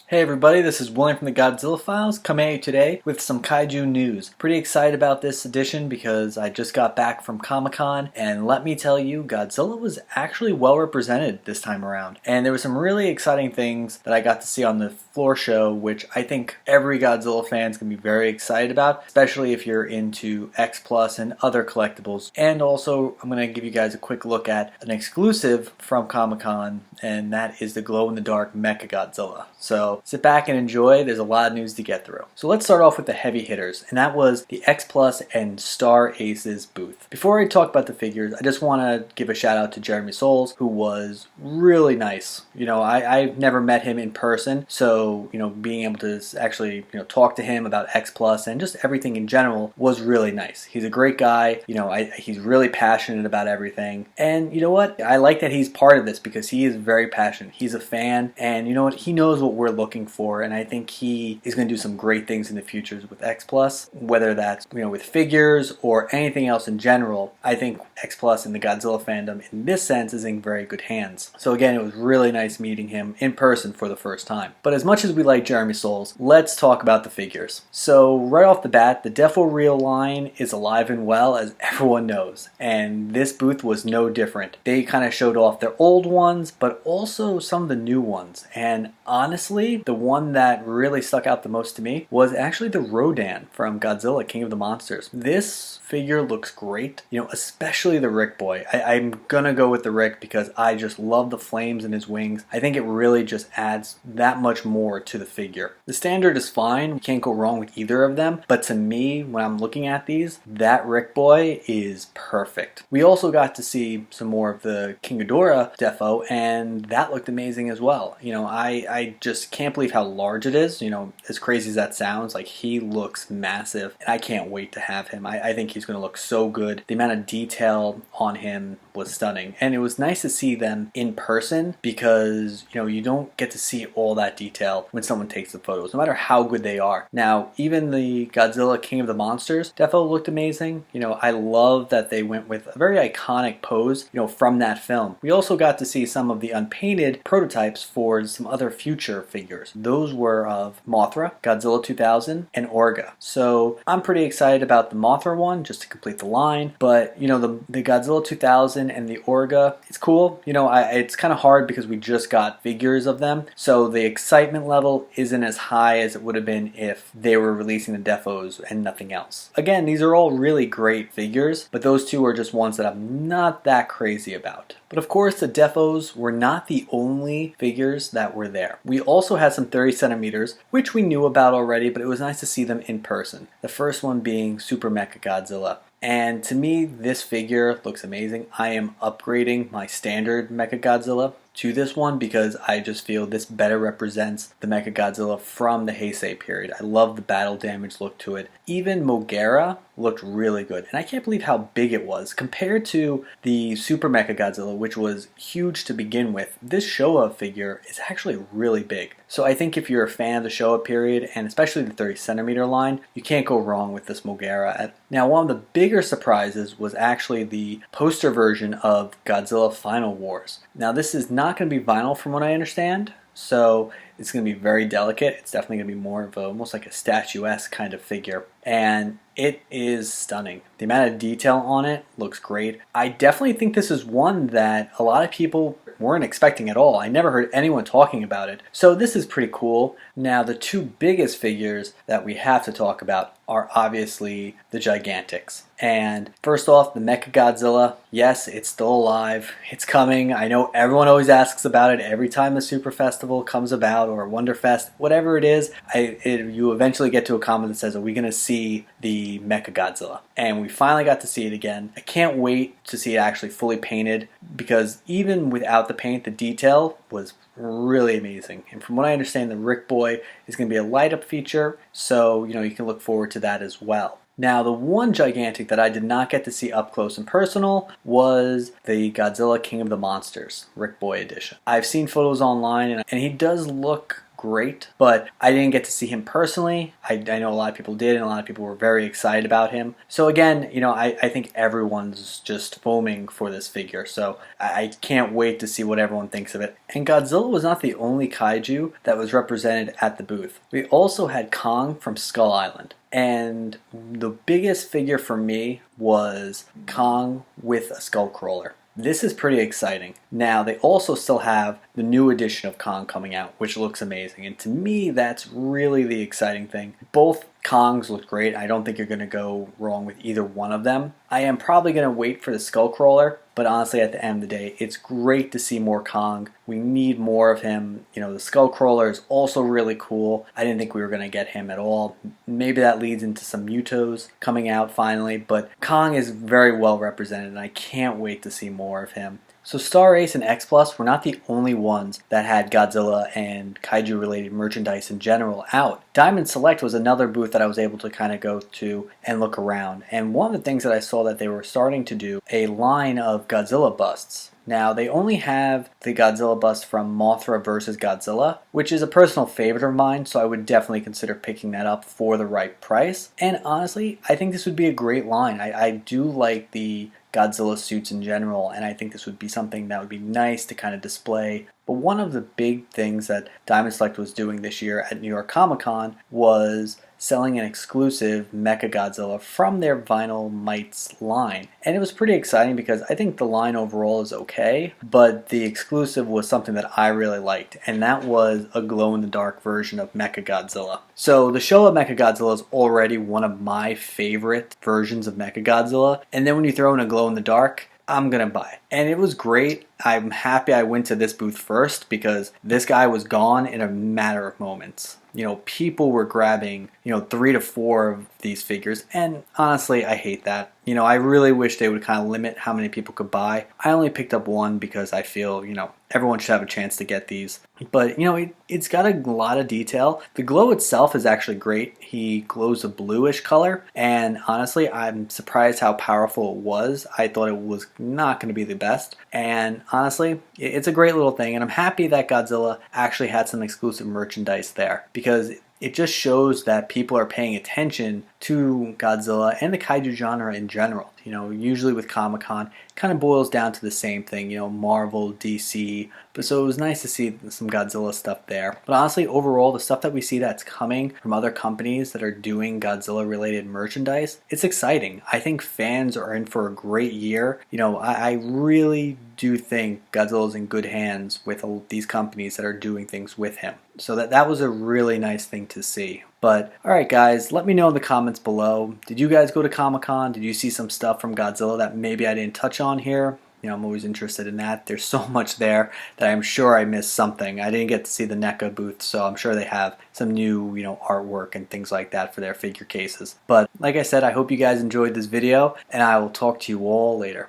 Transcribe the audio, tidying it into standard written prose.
Hey everybody, this is William from the Godzilla Files coming at you today with some Kaiju news. Pretty excited about this edition because I just got back from Comic-Con, and let me tell you, Godzilla was actually well represented this time around. And there were some really exciting things that I got to see on the floor show, which I think every Godzilla fan is going to be very excited about, especially if you're into X Plus and other collectibles. And also, I'm going to give you guys a quick look at an exclusive from Comic-Con, and that is the glow-in-the-dark Mechagodzilla. So sit back and enjoy. There's a lot of news to get through. So let's start off with the heavy hitters, and that was the X Plus and Star Aces booth. Before I talk about the figures, I just want to give a shout out to Jeremy Souls, who was really nice. I've never met him in person, so being able to actually talk to him about X Plus and just everything in general was really nice. He's a great guy. He's really passionate about everything, and you know what? I like that he's part of this because he is very passionate. He's a fan, and you know what? He knows what we're looking for, and I think he is going to do some great things in the future with X Plus, whether that's with figures or anything else in general. I think X Plus and the Godzilla fandom in this sense is in very good hands. So again, it was really nice meeting him in person for the first time. But as much as we like Jeremy Souls, let's talk about the figures. So right off the bat, the Defo Real line is alive and well, as everyone knows, and this booth was no different. They kind of showed off their old ones, but also some of the new ones, and honestly, the one that really stuck out the most to me was actually the Rodan from Godzilla King of the Monsters. This figure looks great, especially the Rick Boy. I'm gonna go with the Rick because I just love the flames in his wings. I think it really just adds that much more to the figure. The standard is fine, you can't go wrong with either of them, but to me, when I'm looking at these, that Rick Boy is perfect. We also got to see some more of the King Ghidorah defo, and that looked amazing as well. I just can't believe how large it is. As crazy as that sounds, like, he looks massive, and I can't wait to have him. I think he's going to look so good. The amount of detail on him was stunning, and it was nice to see them in person because you don't get to see all that detail when someone takes the photos, no matter how good they are. Now, even the Godzilla King of the Monsters defo looked amazing. I love that they went with a very iconic pose from that film. We also got to see some of the unpainted prototypes for some other future figures. Those were of Mothra, Godzilla 2000, and Orga. So I'm pretty excited about the Mothra one just to complete the line, but the Godzilla 2000 and the Orga, it's cool. It's kind of hard because we just got figures of them, so the excitement level isn't as high as it would have been if they were releasing the defos and nothing else. Again, these are all really great figures, but those two are just ones that I'm not that crazy about. But of course, the defos were not the only figures that were there. We also had some 30 centimeters, which we knew about already, but it was nice to see them in person. The first one being Super Mechagodzilla. And to me, this figure looks amazing. I am upgrading my standard Mechagodzilla to this one because I just feel this better represents the Mechagodzilla from the Heisei period. I love the battle damage look to it. Even Mogera looked really good, and I can't believe how big it was compared to the Super Mechagodzilla, which was huge to begin with. This Showa figure is actually really big. So I think if you're a fan of the Showa period, and especially the 30 centimeter line, you can't go wrong with this Mogera. Now, one of the bigger surprises was actually the poster version of Godzilla Final Wars. Now, this is not going to be vinyl from what I understand, so it's going to be very delicate. It's definitely going to be more of almost like a statuesque kind of figure, and it is stunning. The amount of detail on it looks great. I definitely think this is one that a lot of people weren't expecting at all. I never heard anyone talking about it, so this is pretty cool. Now, the two biggest figures that we have to talk about are obviously the Gigantics. And first off, the Mechagodzilla. Yes, it's still alive. It's coming. I know everyone always asks about it every time the Super Festival comes about or Wonderfest, whatever it is. You eventually get to a comment that says, are we going to see the Mechagodzilla? And we finally got to see it again. I can't wait to see it actually fully painted because even without the paint, the detail was really amazing. And from what I understand, the Rick Boy is going to be a light up feature, so you can look forward to that as well. Now, the one Gigantic that I did not get to see up close and personal was the Godzilla King of the Monsters, Rick Boy edition. I've seen photos online, and he does look great, but I didn't get to see him personally. I know a lot of people did, and a lot of people were very excited about him. So again, I think everyone's just foaming for this figure, so I can't wait to see what everyone thinks of it. And Godzilla was not the only kaiju that was represented at the booth. We also had Kong from Skull Island. And the biggest figure for me was Kong with a skull crawler. This is pretty exciting. Now, they also still have the new edition of Kong coming out, which looks amazing. And to me, that's really the exciting thing. Both Kongs look great. I don't think you're going to go wrong with either one of them. I am probably going to wait for the Skullcrawler, but honestly, at the end of the day, it's great to see more Kong. We need more of him. The Skullcrawler is also really cool. I didn't think we were going to get him at all. Maybe that leads into some Mutos coming out finally, but Kong is very well represented, and I can't wait to see more of him. So Star Ace and X Plus were not the only ones that had Godzilla and kaiju related merchandise in general out. Diamond Select was another booth that I was able to kind of go to and look around. And one of the things that I saw that they were starting to do a line of Godzilla busts. Now, they only have the Godzilla bust from Mothra vs. Godzilla, which is a personal favorite of mine, so I would definitely consider picking that up for the right price. And honestly, I think this would be a great line. I do like the Godzilla suits in general, and I think this would be something that would be nice to kind of display. But one of the big things that Diamond Select was doing this year at New York Comic Con was selling an exclusive Mechagodzilla from their Vinyl Mites line. And it was pretty exciting because I think the line overall is okay, but the exclusive was something that I really liked, and that was a glow-in-the-dark version of Mechagodzilla. So the Showa Mechagodzilla is already one of my favorite versions of Mechagodzilla, and then when you throw in a glow-in-the-dark, I'm gonna buy it. And it was great. I'm happy I went to this booth first because this guy was gone in a matter of moments. People were grabbing, 3 to 4 of these figures, and honestly, I hate that. I really wish they would kind of limit how many people could buy. I only picked up one because I feel, everyone should have a chance to get these. But, it's got a lot of detail. The glow itself is actually great. He glows a bluish color, and honestly, I'm surprised how powerful it was. I thought it was not going to be the best, and honestly, it's a great little thing, and I'm happy that Godzilla actually had some exclusive merchandise there, because it just shows that people are paying attention to Godzilla and the kaiju genre in general. Usually with Comic-Con, it kind of boils down to the same thing, Marvel, DC, but so it was nice to see some Godzilla stuff there. But honestly, overall, the stuff that we see that's coming from other companies that are doing Godzilla-related merchandise, it's exciting. I think fans are in for a great year. I really do think Godzilla's in good hands with these companies that are doing things with him. So that was a really nice thing to see. But alright guys, let me know in the comments below. Did you guys go to Comic-Con? Did you see some stuff from Godzilla that maybe I didn't touch on here? I'm always interested in that. There's so much there that I'm sure I missed something. I didn't get to see the NECA booth, so I'm sure they have some new, artwork and things like that for their figure cases. But like I said, I hope you guys enjoyed this video, and I will talk to you all later.